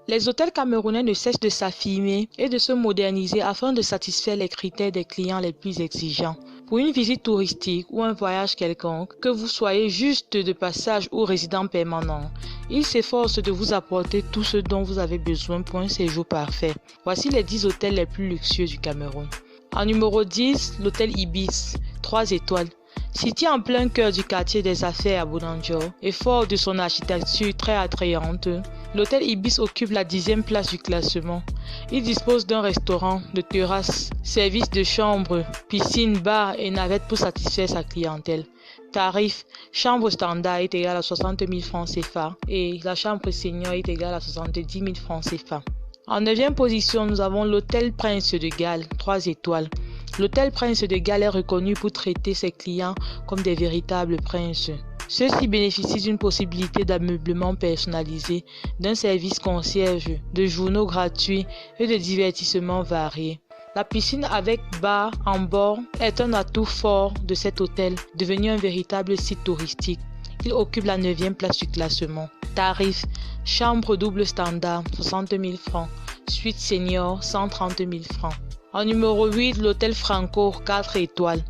Les hôtels camerounais ne cessent de s'affirmer et de se moderniser afin de satisfaire les critères des clients les plus exigeants. Pour une visite touristique ou un voyage quelconque, que vous soyez juste de passage ou résident permanent, ils s'efforcent de vous apporter tout ce dont vous avez besoin pour un séjour parfait. Voici les 10 hôtels les plus luxueux du Cameroun. En numéro 10, l'hôtel Ibis, 3 étoiles. Situé en plein cœur du quartier des affaires à Bounanjo et fort de son architecture très attrayante, l'hôtel Ibis occupe la 10e place du classement. Il dispose d'un restaurant, de terrasses, services de chambre, piscine, bar et navette pour satisfaire sa clientèle. Tarif, chambre standard est égal à 60 000 francs CFA et la chambre senior est égale à 70 000 francs CFA. En 9e position, nous avons l'hôtel Prince de Galles, 3 étoiles. L'hôtel Prince de Galles est reconnu pour traiter ses clients comme des véritables princes. Ceux-ci bénéficient d'une possibilité d'ameublement personnalisé, d'un service concierge, de journaux gratuits et de divertissements variés. La piscine avec bar en bord est un atout fort de cet hôtel, devenu un véritable site touristique. Il occupe la 9e place du classement. Tarif, chambre double standard, 60 000 francs. Suite senior, 130 000 francs. En numéro 8, l'hôtel Franco, 4 étoiles.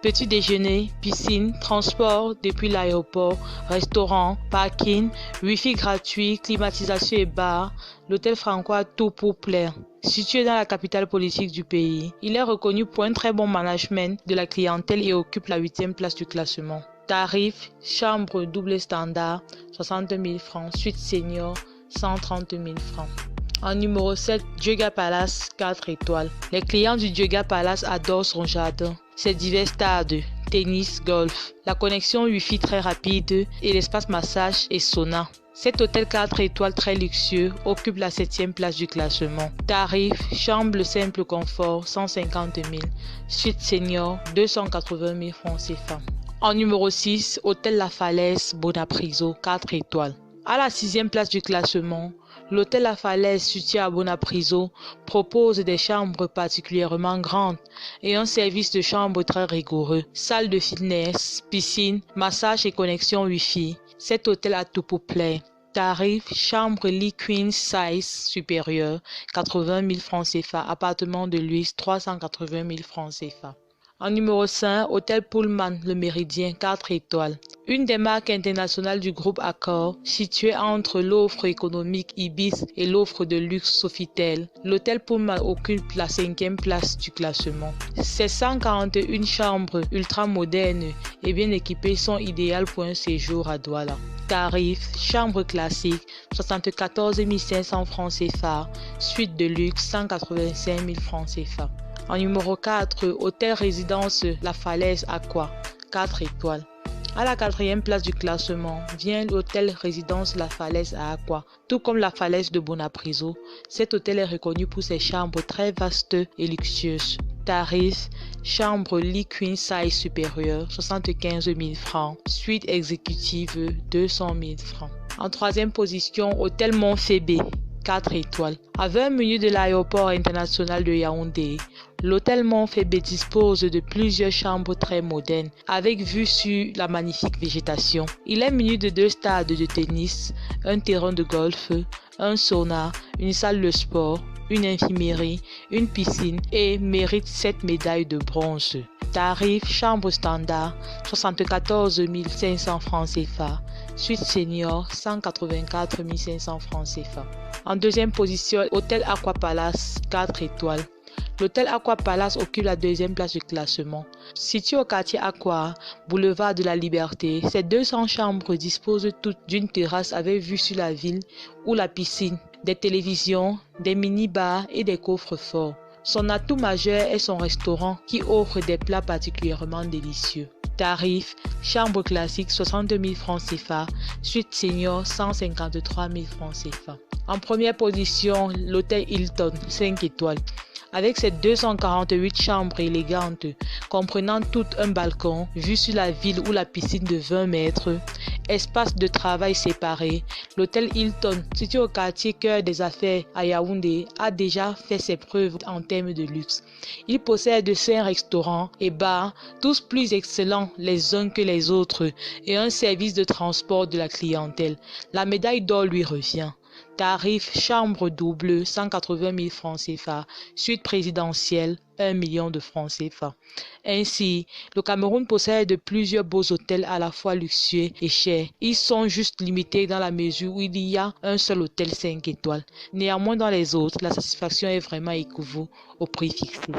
Petit déjeuner, piscine, transport depuis l'aéroport, restaurant, parking, wifi gratuit, climatisation et bar. L'hôtel Franco a tout pour plaire. Situé dans la capitale politique du pays, il est reconnu pour un très bon management de la clientèle et occupe la 8e place du classement. Tarif, chambre double standard, 60 000 francs. Suite senior, 130 000 francs. En numéro 7, Djega Palace, 4 étoiles. Les clients du Djega Palace adorent son jardin, ses divers stades, tennis, golf, la connexion Wi-Fi très rapide et l'espace massage et sauna. Cet hôtel 4 étoiles très luxueux occupe la 7e place du classement. Tarif, chambre simple confort, 150 000. Suite senior, 280 000 francs CFA. En numéro 6, hôtel La Falaise, Bonapriso, 4 étoiles. À la 6e place du classement, l'hôtel La Falaise, situé à Bonapriso, propose des chambres particulièrement grandes et un service de chambre très rigoureux. Salle de fitness, piscine, massage et connexion Wi-Fi. Cet hôtel a tout pour plaire. Tarif, chambre lit queen size supérieur, 80 000 francs CFA. Appartement de luxe, 380 000 francs CFA. En numéro 5, hôtel Pullman, le Méridien, 4 étoiles. Une des marques internationales du groupe Accor, située entre l'offre économique Ibis et l'offre de luxe Sofitel, l'hôtel Pullman occupe la 5e place du classement. Ses 141 chambres ultra modernes et bien équipées sont idéales pour un séjour à Douala. Tarif, chambre classique, 74 500 francs CFA, suite de luxe, 185 000 francs CFA. En numéro 4, hôtel résidence La Falaise Aqua, 4 étoiles. À la 4e place du classement vient l'hôtel résidence La Falaise à Aqua. Tout comme La Falaise de Bonapriso, cet hôtel est reconnu pour ses chambres très vastes et luxueuses. Tarif, chambre lit queen size supérieur, 75 000 francs. Suite exécutive, 200 000 francs. En 3e position, hôtel Montphébé, 4 étoiles. À 20 minutes de l'aéroport international de Yaoundé, l'hôtel Montphébé dispose de plusieurs chambres très modernes avec vue sur la magnifique végétation. Il est muni de 2 stades de tennis, un terrain de golf, un sauna, une salle de sport, une infirmerie, une piscine et mérite 7 médailles de bronze. Tarif, chambre standard, 74 500 francs CFA. Suite senior, 184 500 francs CFA. En 2e position, hôtel Aqua Palace, 4 étoiles. L'hôtel Aqua Palace occupe la 2e place du classement. Situé au quartier Aqua, boulevard de la Liberté, ces 200 chambres disposent toutes d'une terrasse avec vue sur la ville ou la piscine, des télévisions, des mini-bars et des coffres-forts. Son atout majeur est son restaurant qui offre des plats particulièrement délicieux. Tarif, chambre classique 60 000 francs CFA, suite senior 153 000 francs CFA. En première position, l'hôtel Hilton, 5 étoiles. Avec ses 248 chambres élégantes, comprenant tout un balcon, vue sur la ville ou la piscine de 20 mètres, espace de travail séparé, l'hôtel Hilton, situé au quartier cœur des affaires à Yaoundé, a déjà fait ses preuves en termes de luxe. Il possède 5 restaurants et bars, tous plus excellents les uns que les autres, et un service de transport de la clientèle. La médaille d'or lui revient. Tarif chambre double, 180 000 francs CFA. Suite présidentielle, 1 million de francs CFA. Ainsi, le Cameroun possède plusieurs beaux hôtels à la fois luxueux et chers. Ils sont juste limités dans la mesure où il y a un seul hôtel 5 étoiles. Néanmoins, dans les autres, la satisfaction est vraiment équivaut au prix fixé.